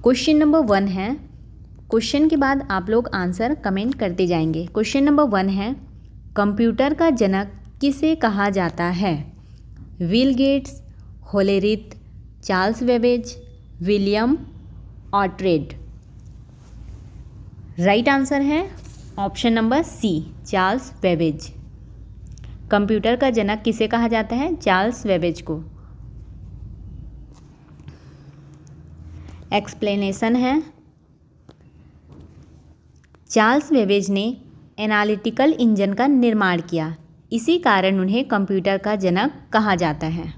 Question number 1 है, question के बाद आप लोग आंसर कमेंट करते जाएंगे। क्वेश्चन नंबर 1 है, कंप्यूटर का जनक किसे कहा जाता है? Bill Gates, Hollerith, Charles Babbage, William Oughtred. Right answer है option number C, Charles Babbage. Computer का जनक किसे कहा जाता है? चार्ल्स बेबेज को। एक्सप्लेनेशन है, चार्ल्स बेबेज ने एनालिटिकल इंजन का निर्माण किया, इसी कारण उन्हें कंप्यूटर का जनक कहा जाता है।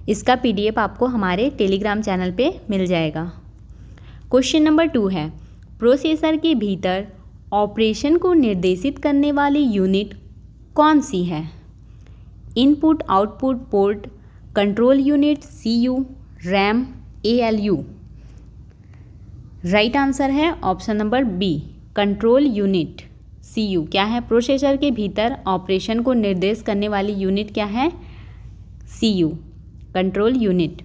इसका पीडीएफ आपको हमारे टेलीग्राम चैनल पे मिल जाएगा। क्वेश्चन नंबर 2 है, प्रोसेसर के भीतर ऑपरेशन को निर्देशित करने वाली यूनिट कौन सी है? Input output port, control unit, CU, RAM, ALU. Right answer है option number B, control unit, CU. क्या है? प्रोसेसर के भीतर ऑपरेशन को निर्देश करने वाली यूनिट क्या है? CU, control unit.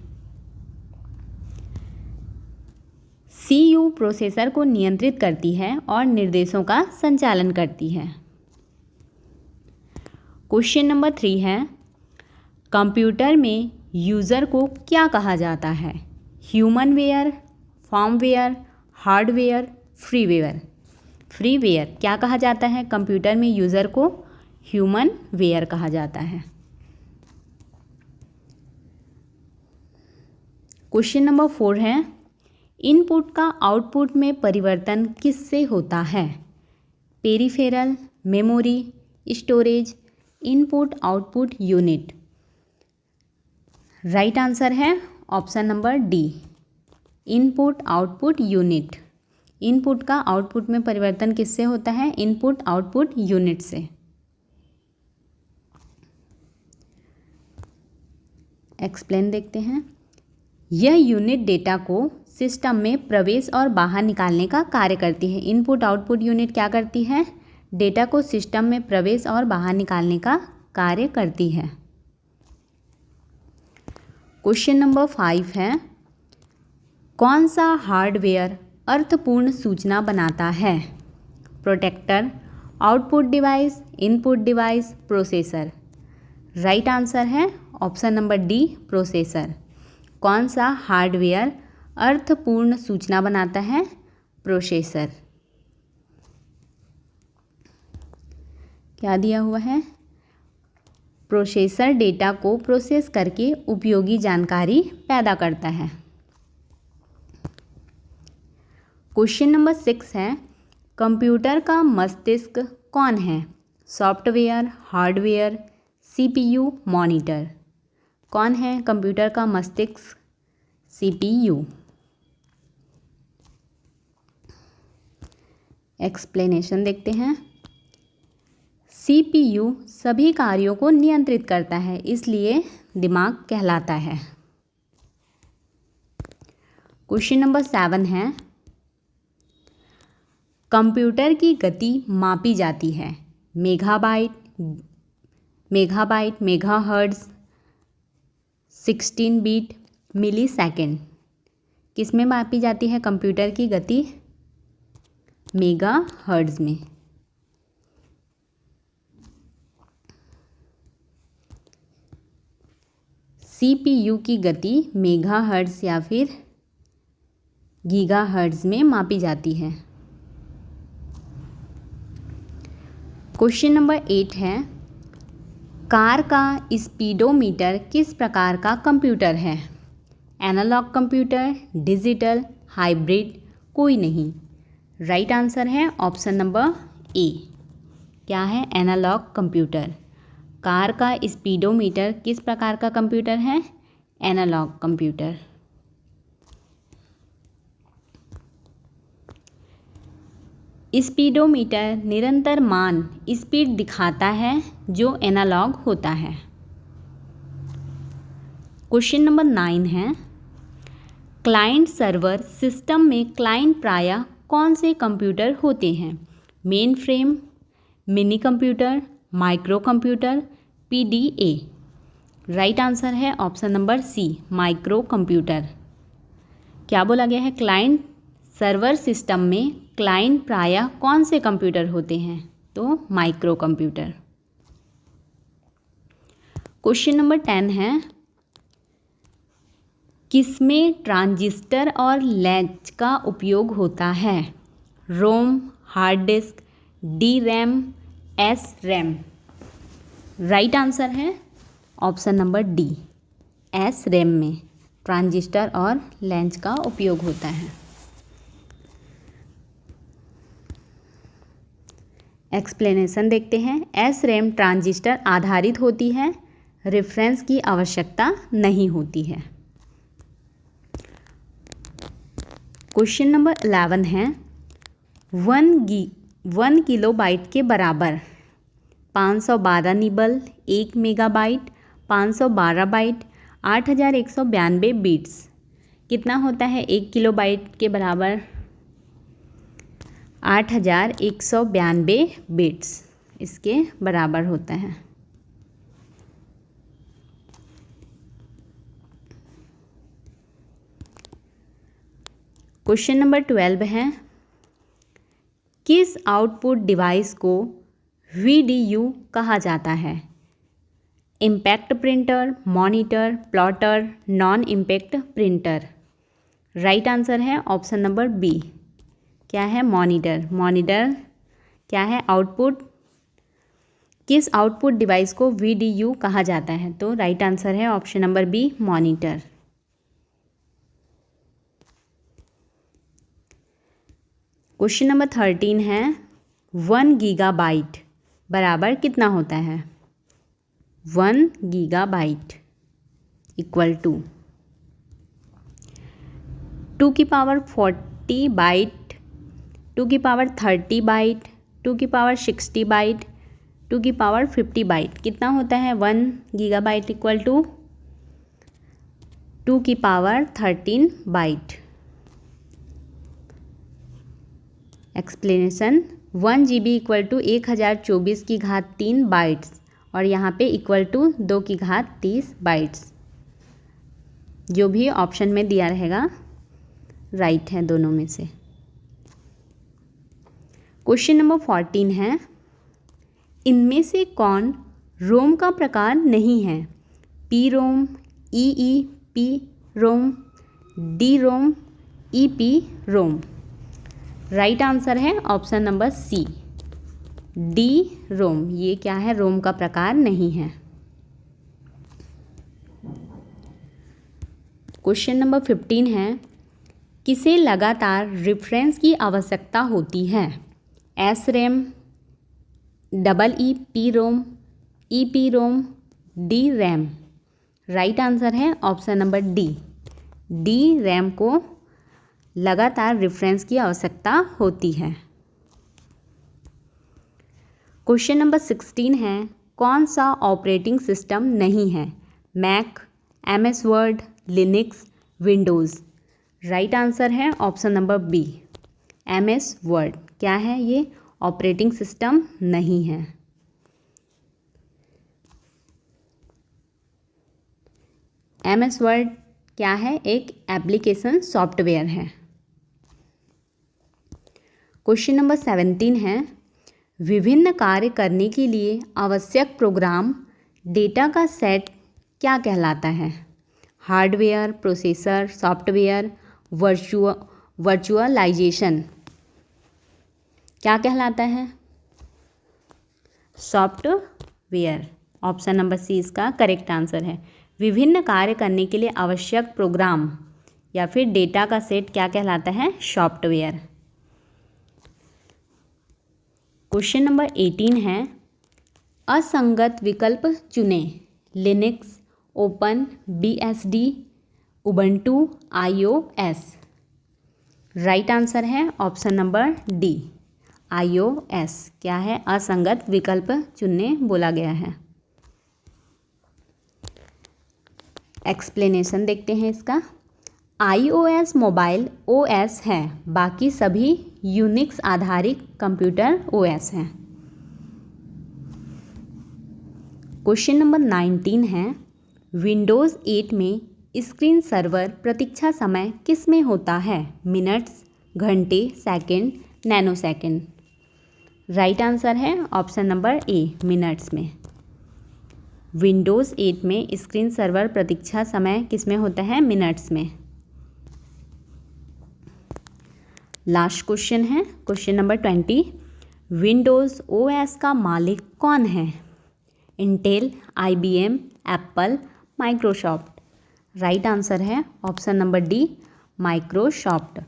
CU processor को नियंत्रित करती है और निर्देशों का संचालन करती है। क्वेश्चन नंबर 3 है, कंप्यूटर में यूज़र को क्या कहा जाता है? ह्यूमनवेयर, फर्मवेयर, हार्डवेयर, फ्रीवेयर। फ्रीवेयर क्या कहा जाता है? कंप्यूटर में यूज़र को ह्यूमनवेयर कहा जाता है। क्वेश्चन नंबर 4 है, इनपुट का आउटपुट में परिवर्तन किससे होता है? Peripheral, memory, storage, input output unit. Right answer है option number D, input output unit. Input का आउटपुट में परिवर्तन किससे होता है? इनपुट आउटपुट यूनिट से। एक्सप्लेन देखते हैं, यह यूनिट डेटा को सिस्टम में प्रवेश और बाहर निकालने का कार्य करती है। इनपुट आउटपुट यूनिट क्या करती है? डेटा को सिस्टम में प्रवेश और बाहर निकालने का कार्य करती है। क्वेश्चन नंबर 5 है, कौन सा हार्डवेयर अर्थपूर्ण सूचना बनाता है? Protector, output device, input device, processor. Right answer है ऑप्शन नंबर डी, प्रोसेसर। कौन सा हार्डवेयर अर्थपूर्ण सूचना बनाता है? प्रोसेसर। क्या दिया हुआ है? प्रोसेसर डेटा को प्रोसेस करके उपयोगी जानकारी पैदा करता है। क्वेश्चन नंबर 6 है, कंप्यूटर का मस्तिष्क कौन है? Software, hardware, CPU, monitor. कौन है कंप्यूटर का मस्तिष्क? सीपीयू। एक्सप्लेनेशन देखते हैं, सीपीयू सभी कार्यों को नियंत्रित करता है, इसलिए दिमाग कहलाता है। क्वेश्चन नंबर 7 है, कंप्यूटर की गति मापी जाती है? मेगाबाइट, मेगाहर्ट्ज़, 16 बीट, मिली सेकेंड। किस में मापी जाती है कंप्यूटर की गति? मेगाहर्ट्ज़ में। सीपीयू की गति मेगाहर्ट्ज़ या फिर गीगाहर्ट्ज़ में मापी जाती है। क्वेश्चन नंबर 8 है, कार का स्पीडोमीटर किस प्रकार का कंप्यूटर है? एनालॉग कंप्यूटर, डिजिटल, हाइब्रिड, कोई नहीं। राइट आंसर है ऑप्शन नंबर ए। क्या है? Analog computer. कार का स्पीडोमीटर किस प्रकार का कंप्यूटर है? Analog computer. स्पीडोमीटर निरंतर मान स्पीड दिखाता है जो एनालॉग होता है। क्वेश्चन नंबर 9 है, क्लाइंट सर्वर सिस्टम में क्लाइंट प्रायः कौन से कंप्यूटर होते हैं? Mainframe, mini computer, micro computer, PDA. Right answer है option number C, micro computer. क्या बोला गया है? क्लाइंट सर्वर सिस्टम में क्लाइंट प्रायः कौन से कंप्यूटर होते हैं? तो माइक्रो कंप्यूटर। क्वेश्चन नंबर 10 है, किसमें ट्रांजिस्टर और लैच का उपयोग होता है? ROM, hard disk, D RAM, S RAM. Right answer है option number D, S RAM में ट्रांजिस्टर और लैच का उपयोग होता है। एक्सप्लेनेशन देखते हैं। एस रैम ट्रांजिस्टर आधारित होती है, रेफरेंस की आवश्यकता नहीं होती है। क्वेश्चन नंबर 11 है, 1 किलोबाइट के बराबर 512 निबल, 1 मेगाबाइट, 512 बाइट, 8192 बिट्स कितना होता है? 1 किलोबाइट के बराबर 8192 बिट्स इसके बराबर होता है। क्वेश्चन नंबर 12 है, किस आउटपुट डिवाइस को VDU कहा जाता है? Impact printer, monitor, plotter, non impact printer. Right answer है ऑप्शन नंबर बी, क्या है? मॉनिटर। मॉनिटर क्या है? आउटपुट। किस आउटपुट डिवाइस को VDU कहा जाता है? तो राइट आंसर है option number B, monitor. Question number 13 है, 1 गीगाबाइट बराबर कितना होता है? 1 गीगाबाइट इक्वल टू 2 की पावर 40 बाइट, 2 की पावर 30 बाइट, 2 की पावर 60 बाइट, 2 की पावर 50 बाइट कितना होता है? 1 गीगाबाइट इक्वल टू 2 की power 13 byte. Explanation, 1 GB equal to 1024 की घात 3 बाइट्स और यहाँ पे इक्वल टू 2 की घात 30 बाइट्स। जो भी ऑप्शन में दिया रहेगा राइट है दोनों में से। क्वेश्चन नंबर 14 है, इनमें से कौन रोम का प्रकार नहीं है? P ROM, EEP ROM, D ROM, EP ROM. Right answer है option number C, D ROM. ये क्या है? रोम का प्रकार नहीं है। क्वेश्चन नंबर 15 है, किसे लगातार रेफरेंस की आवश्यकता होती है? एस रैम, EEP रोम, EP रोम, डी रैम। राइट आंसर है option number D, D RAM को लगातार रेफरेंस की आवश्यकता होती है। क्वेश्चन नंबर 16 है, कौन सा ऑपरेटिंग सिस्टम नहीं है? Mac, MS Word, Linux, Windows. Right answer है option number B, MS Word. क्या है? ये ऑपरेटिंग सिस्टम नहीं है। MS वर्ड क्या है? एक एप्लीकेशन सॉफ्टवेयर है। क्वेश्चन नंबर 17 है, विभिन्न कार्य करने के लिए आवश्यक प्रोग्राम डेटा का सेट क्या कहलाता है? Hardware, processor, software, virtualization. क्या कहलाता है? सॉफ्टवेयर। ऑप्शन नंबर सी इसका करेक्ट आंसर है। विभिन्न कार्य करने के लिए आवश्यक प्रोग्राम या फिर डेटा का सेट क्या कहलाता है? सॉफ्टवेयर। क्वेश्चन नंबर 18 है, असंगत विकल्प चुनें। Linux, open, BSD, Ubuntu, iOS। Right answer है ऑप्शन नंबर डी, iOS। क्या है? असंगत विकल्प चुनने बोला गया है। एक्सप्लेनेशन देखते हैं इसका। iOS मोबाइल OS है, बाकी सभी यूनिक्स आधारित कंप्यूटर OS हैं। क्वेश्चन नंबर 19 है, विंडोज़ 8 में स्क्रीन सर्वर प्रतीक्षा समय किस में होता है? मिनट्स, घंटे, second, nano second. Right answer है ऑप्शन नंबर ए, मिनट्स में। विंडोज़ 8 में स्क्रीन सर्वर प्रतीक्षा समय किस में होता है? मिनट्स में। लास्ट क्वेश्चन है क्वेश्चन नंबर 20। विंडोज़ ओएस का मालिक कौन है? Intel, IBM, Apple, Microsoft. Right answer है option number D, Microsoft.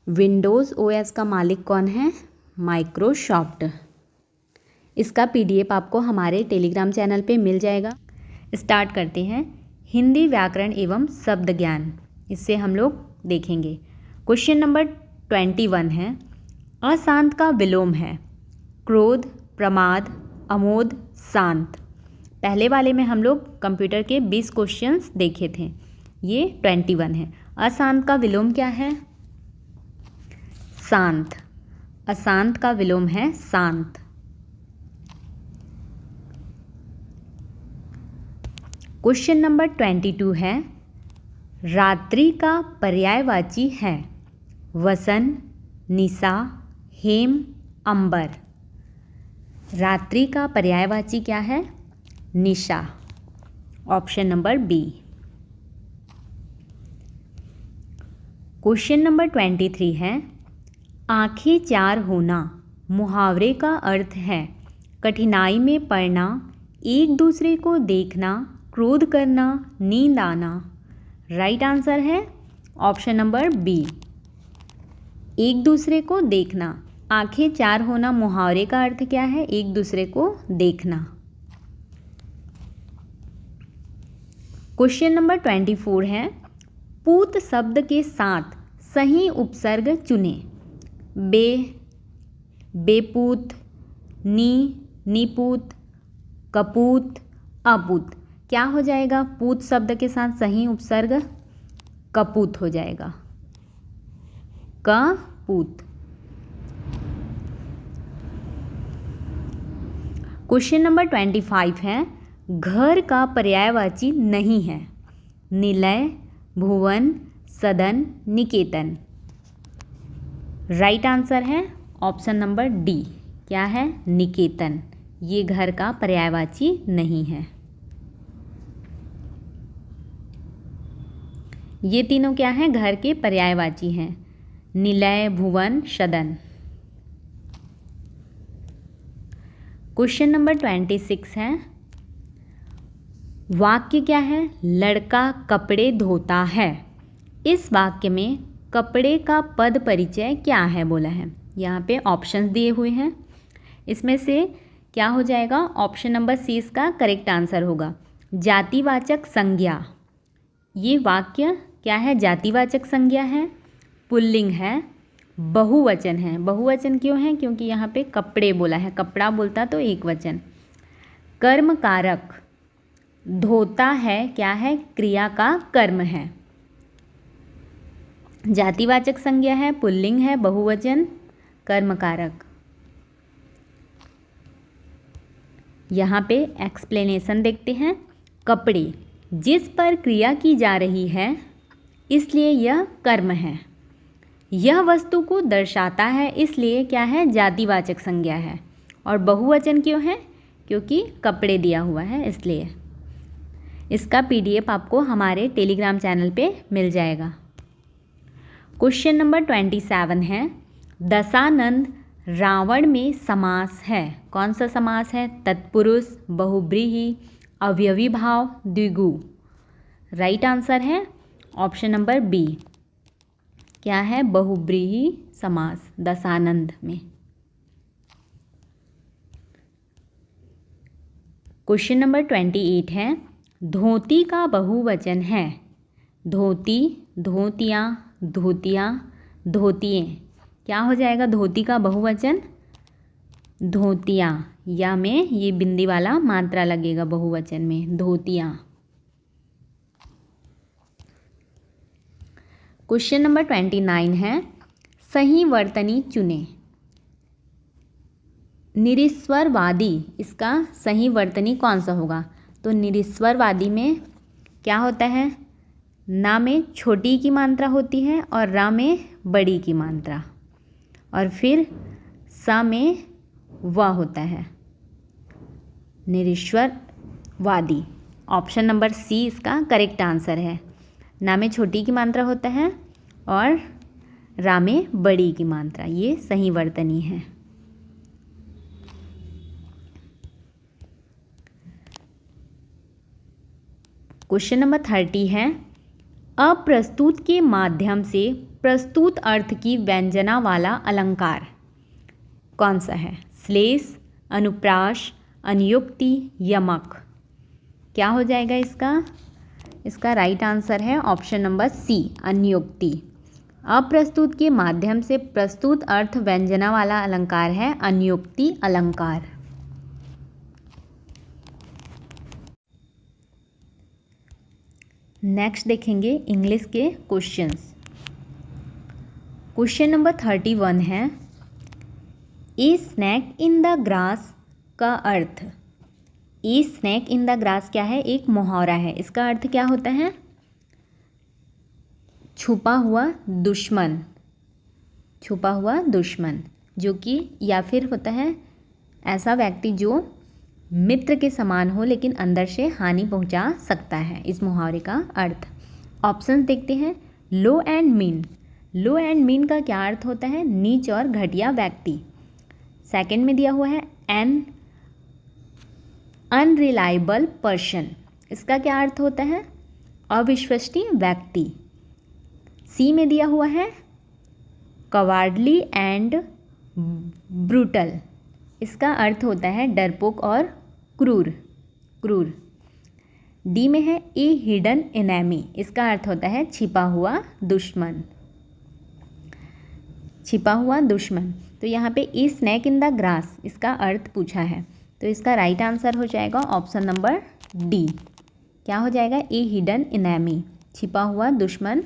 Windows OS का मालिक कौन है? माइक्रोसॉफ्ट। इसका PDF आपको हमारे टेलीग्राम चैनल पे मिल जाएगा। स्टार्ट करते हैं। हिंदी व्याकरण एवं शब्द ज्ञान, इससे हम लोग देखेंगे। क्वेश्चन नंबर 21 है, अशांत का विलोम है क्रोध, प्रमाद, अमोद, शांत। पहले वाले में हम लोग कंप्यूटर के 20 क्वेश्चंस देखे थे, ये 21 है। अशांत का विलोम क्या है? शांत। अशांत का विलोम है शांत। क्वेश्चन नंबर 22 है, रात्रि का पर्यायवाची है वसन, निशा, हेम, अंबर। रात्रि का पर्यायवाची क्या है? निशा। Option number B. Question number 23 है, आंखें चार होना मुहावरे का अर्थ है कठिनाई में पड़ना, एक दूसरे को देखना, क्रोध करना, नींद आना। राइट आंसर है ऑप्शन नंबर बी, एक दूसरे को देखना। आंखें चार होना मुहावरे का अर्थ क्या है? एक दूसरे को देखना। क्वेश्चन नंबर 24 है, पूत शब्द के साथ सही उपसर्ग चुने। बे, बेपूत, नी, निपूत, कपूत, अपूत। क्या हो जाएगा पूत शब्द के साथ सही उपसर्ग? कपूत हो जाएगा, कपूत। क्वेश्चन नंबर 25 है, घर का पर्यायवाची नहीं है निलय, भुवन, सदन, निकेतन। राइट आंसर है ऑप्शन नंबर डी, क्या है? निकेतन। ये घर का पर्यायवाची नहीं है। ये तीनों क्या हैं? घर के पर्यायवाची हैं, निलय, भुवन, सदन। क्वेश्चन नंबर 26 है, वाक्य क्या है? लड़का कपड़े धोता है। इस वाक्य में कपड़े का पद परिचय क्या है बोला है। यहाँ पे ऑप्शंस दिए हुए हैं, इसमें से क्या हो जाएगा? ऑप्शन नंबर सी इसका करेक्ट आंसर होगा। जातिवाचक संज्ञा, ये वाक्य क्या है? जातिवाचक संज्ञा है, पुल्लिंग है, बहुवचन है। बहुवचन क्यों है? क्योंकि यहाँ पे कपड़े बोला है, कपड़ा बोलता तो एक वचन। कर्म कारक, धोता है क्या है? क्रिया का कर्म है। जातिवाचक संज्ञा है, पुल्लिंग है, बहुवचन, कर्म कारक। यहाँ पे एक्सप्लेनेशन देखते हैं। कपड़े, जिस पर क्रिया की जा रही है इसलिए यह कर्म है। यह वस्तु को दर्शाता है इसलिए क्या है? जातिवाचक संज्ञा है। और बहुवचन क्यों है? क्योंकि कपड़े दिया हुआ है इसलिए। इसका PDF आपको हमारे टेलीग्राम चैनल पे मिल जाएगा। क्वेश्चन नंबर 27 है, दशानंद रावण में समास है। कौन सा समास है? तत्पुरुष, बहुब्रीहि, अवयवी भाव, द्विगु। राइट आंसर है ऑप्शन नंबर बी, क्या है? बहुब्रीहि समास दशानंद में। क्वेश्चन नंबर 28 है, धोती का बहुवचन है धोती, धोतियाँ, धोतियाँ, धोतिएँ। क्या हो जाएगा धोती का बहुवचन? धोतियाँ। या में ये बिंदी वाला मात्रा लगेगा बहुवचन में, धोतियाँ। क्वेश्चन नंबर 29 है, सही वर्तनी चुने। निरीश्वरवादी, इसका सही वर्तनी कौन सा होगा? तो निरीश्वरवादी में क्या होता है? ना में छोटी की मात्रा होती है और रा में बड़ी की मात्रा, और फिर सा में व होता है, निरीश्वरवादी। ऑप्शन नंबर सी इसका करेक्ट आंसर है। ना में छोटी की मात्रा होता है और रा में बड़ी की मात्रा, ये सही वर्तनी है। क्वेश्चन नंबर 30 है, अप्रस्तुत के माध्यम से प्रस्तुत अर्थ की व्यंजना वाला अलंकार कौन सा है? श्लेष, अनुप्रास, अनुयुक्ति, यमक। क्या हो जाएगा इसका राइट आंसर है ऑप्शन नंबर सी, अनुयुक्ति। अप्रस्तुत के माध्यम से प्रस्तुत अर्थ व्यंजना वाला अलंकार है अनुयुक्ति अलंकार। नेक्स्ट देखेंगे इंग्लिश के क्वेश्चंस। क्वेश्चन नंबर 31 है, a snake in the grass का अर्थ। A snake in the grass क्या है? एक मुहावरा है। इसका अर्थ क्या होता है? छुपा हुआ दुश्मन, छुपा हुआ दुश्मन, जो कि या फिर होता है ऐसा व्यक्ति जो मित्र के समान हो लेकिन अंदर से हानि पहुंचा सकता है, इस मुहावरे का अर्थ। ऑप्शंस देखते हैं। Low and mean, low and mean का क्या अर्थ होता है? नीच और घटिया व्यक्ति। सेकंड में दिया हुआ है एन अनरिलायबल पर्सन, इसका क्या अर्थ होता है? अविश्वसनीय व्यक्ति। सी में दिया हुआ है कवार्डली एंड ब्रूटल, इसका अर्थ होता है डरपोक और क्रूर, क्रूर। डी में है ए हिडन एनेमी, इसका अर्थ होता है छिपा हुआ दुश्मन, छिपा हुआ दुश्मन। तो यहाँ पे ए स्नैक इन द ग्रास इसका अर्थ पूछा है, तो इसका राइट आंसर हो जाएगा ऑप्शन नंबर डी। क्या हो जाएगा? ए हिडन एनेमी, छिपा हुआ दुश्मन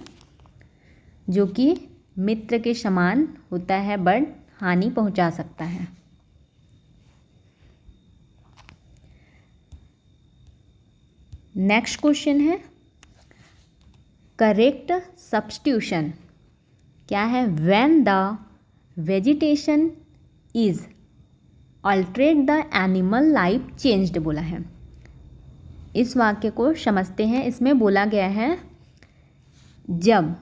जो कि मित्र के समान होता है बट हानि पहुंचा सकता है। नेक्स्ट क्वेश्चन है, करेक्ट सब्स्टिट्यूशन क्या है? When the vegetation is altered the animal life changed बोला है। इस वाक्य को समझते हैं। इसमें बोला गया है जब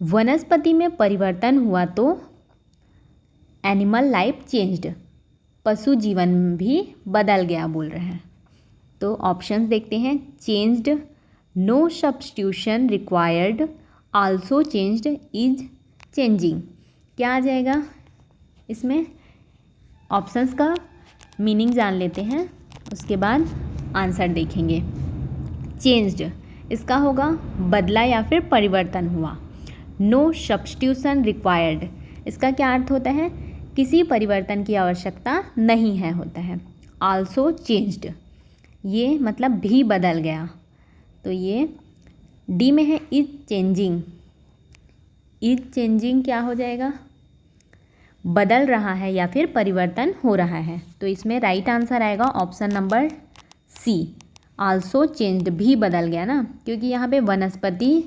वनस्पति में परिवर्तन हुआ तो एनिमल लाइफ चेंज्ड, पशु जीवन भी बदल गया बोल रहे हैं। तो ऑप्शंस देखते हैं। Changed, no substitution required, also changed, is changing. क्या आ जाएगा इसमें? ऑप्शंस का मीनिंग जान लेते हैं, उसके बाद आंसर देखेंगे। चेंज्ड इसका होगा बदला या फिर परिवर्तन हुआ। नो सब्स्टिट्यूशन रिक्वायर्ड इसका क्या अर्थ होता है? किसी परिवर्तन की आवश्यकता नहीं है होता है। आल्सो चेंज्ड ये मतलब भी बदल गया, तो ये डी में है इज चेंजिंग। इज चेंजिंग क्या हो जाएगा? बदल रहा है या फिर परिवर्तन हो रहा है, तो इसमें राइट आंसर आएगा option number C, also changed, भी बदल गया ना, क्योंकि यहाँ पे वनस्पति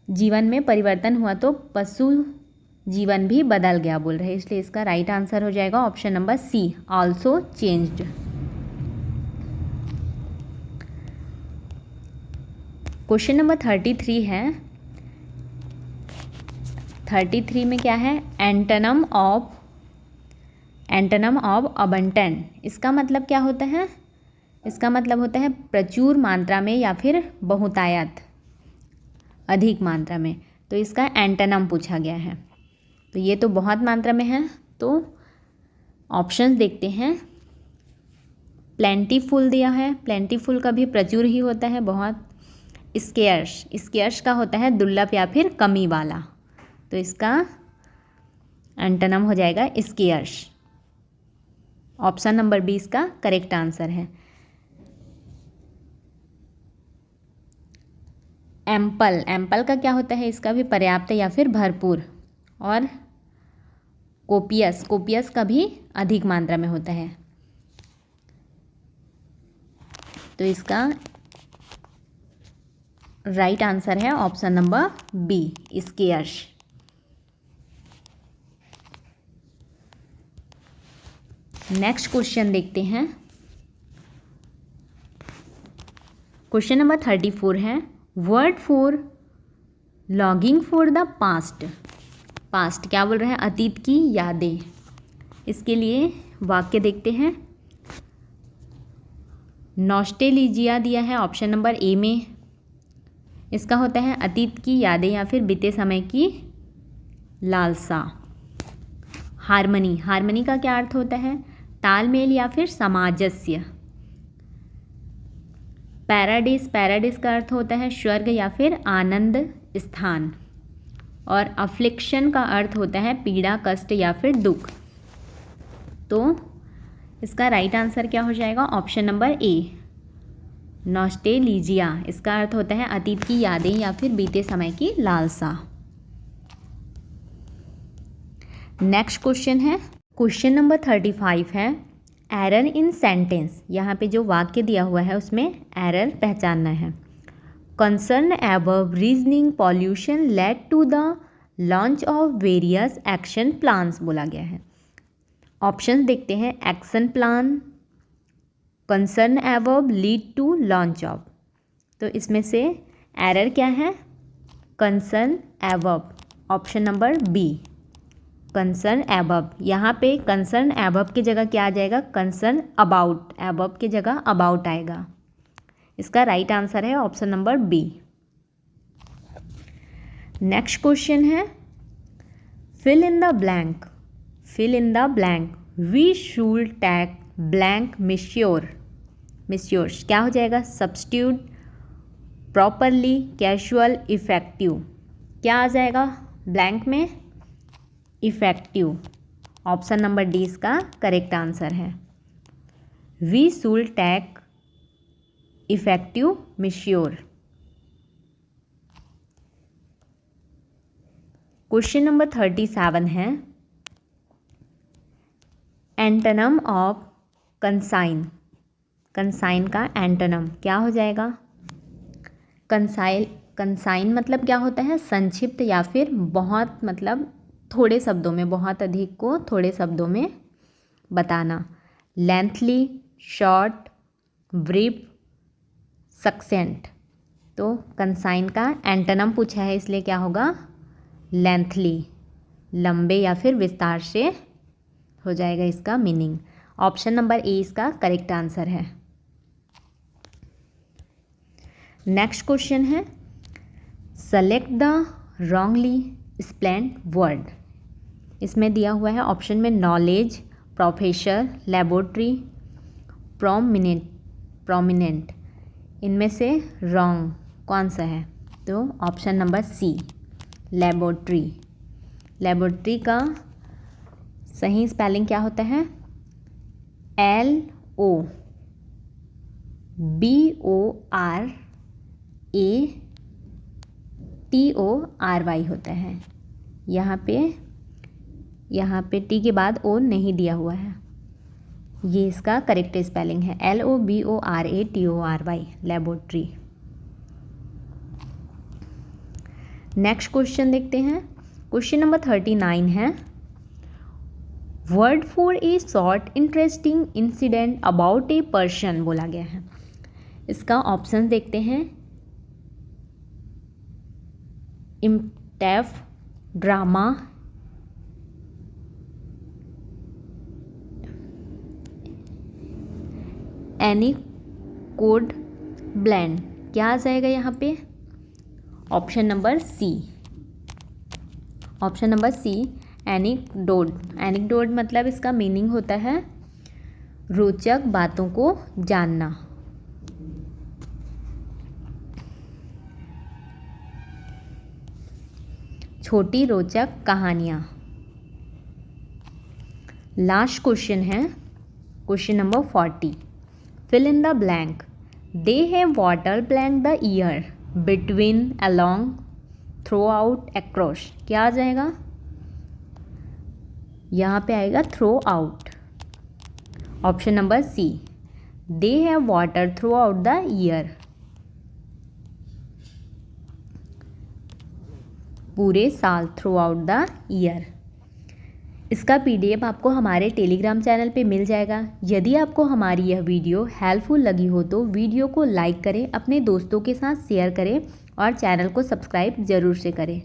जीवन में परिवर्तन हुआ तो पशु जीवन भी बदल गया बोल रहे हैं, इसलिए इसका राइट आंसर हो जाएगा option number C, also changed. Question number 33 है। 33 में क्या है? एंटोनिम ऑफ अबंडेंट, इसका मतलब क्या होता है? इसका मतलब होता है प्रचुर मात्रा में या फिर बहुतायत, अधिक मात्रा में। तो इसका एंटोनिम पूछा गया है, तो ये तो बहुत मात्रा में है, तो ऑप्शंस देखते हैं। प्लेंटीफुल दिया है, प्लेंटीफुल का भी प्रचुर ही होता है, बहुत। स्केर्स, स्केर्स का होता है दुर्लभ या फिर कमी वाला, तो इसका एंटोनिम हो जाएगा स्केर्स। ऑप्शन नंबर बी इसका करेक्ट आंसर है। एम्पल, एम्पल का क्या होता है? इसका भी पर्याप्त या फिर भरपूर। और कोपियस, कोपियस का भी अधिक मात्रा में होता है, तो इसका राइट आंसर है option number B, scares. Next question देखते हैं। क्वेश्चन नंबर 34 है, word for logging for the past. Past क्या बोल रहे हैं? अतीत की यादें। इसके लिए वाक्य देखते हैं। नॉस्टेल्जिया दिया है ऑप्शन नंबर ए में। इसका होता है अतीत की यादें या फिर बीते समय की लालसा। हार्मनी, हार्मनी का क्या अर्थ होता है? तालमेल या फिर सामंजस्य। पैराडिस, पैराडिस का अर्थ होता है स्वर्ग या फिर आनंद स्थान। और अफ्लिक्शन का अर्थ होता है पीड़ा, कष्ट या फिर दुख। तो इसका राइट आंसर क्या हो जाएगा? ऑप्शन नंबर ए, नॉस्टेल्जिया। इसका अर्थ होता है अतीत की यादें या फिर बीते समय की लालसा। नेक्स्ट क्वेश्चन है, क्वेश्चन नंबर 35 है, एरर इन सेंटेंस। यहाँ पे जो वाक्य दिया हुआ है उसमें एरर पहचानना है। Concern above reasoning pollution led to the launch of various action plans बोला गया है। ऑप्शंस देखते हैं। Action plan, concern above, lead to, launch of. तो इसमें से एरर क्या है? Concern above, option number B, concern above. यहाँ पे कंसर्न अबव की जगह क्या आ जाएगा? Concern about. अबव की जगह अबाउट आएगा। इसका राइट आंसर है option number B. Next question है, fill in the blank. Fill in the blank, we should take blank measure. Measures क्या हो जाएगा? Substitute, properly, casual, effective. क्या आ जाएगा ब्लैंक में? इफेक्टिव। ऑप्शन नंबर डी इसका करेक्ट आंसर है। We should take effective measure. Question number 37 है, एंटोनम ऑफ कंसाइन। कंसाइन का एंटोनम क्या हो जाएगा? कंसाइन मतलब क्या होता है? संक्षिप्त या फिर बहुत, मतलब थोड़े शब्दों में, बहुत अधिक को थोड़े शब्दों में बताना। लेंथली, शॉर्ट, ब्रीफ, सक्सेंट। तो कंसाइन का एंटोनम पूछा है, इसलिए क्या होगा? लेंथली, लंबे या फिर विस्तार से हो जाएगा इसका मीनिंग। ऑप्शन नंबर ए इसका करेक्ट आंसर है। नेक्स्ट क्वेश्चन है, select the wrongly spelled word. इसमें दिया हुआ है ऑप्शन में नॉलेज, प्रोफेसर, लेबोरेटरी, प्रोमिनेंट। इनमें से रॉन्ग कौन सा है? तो option number C, laboratory. Laboratory का सही स्पेलिंग क्या होता है? LOBORATORY होता है। यहाँ पे टी के बाद ओ नहीं दिया हुआ है। ये इसका करेक्ट स्पेलिंग है, LOBORATORY, लेबोरेटरी। नेक्स्ट क्वेश्चन देखते हैं। क्वेश्चन नंबर 39 है, word for a short interesting incident about a person बोला गया है। इसका ऑप्शन देखते हैं। Epitaph, drama, anecdote, blend. क्या आ जाएगा यहाँ पे? Option number C, option number C, anecdote. Anecdote मतलब इसका मीनिंग होता है रोचक बातों को जानना। छोटी रोचक कहानियाँ। लास्ट क्वेश्चन है, question number 40, fill in the blank. They have water blank the year, between, along, throughout, across. क्या आ जाएगा? यहाँ पे आएगा throughout. Option number C, they have water throughout the year. पूरे साल, throughout the year. इसका PDF आपको हमारे टेलीग्राम चैनल पे मिल जाएगा। यदि आपको हमारी यह वीडियो हेल्पफुल लगी हो तो वीडियो को लाइक करें, अपने दोस्तों के साथ शेयर करें और चैनल को सब्सक्राइब ज़रूर से करें।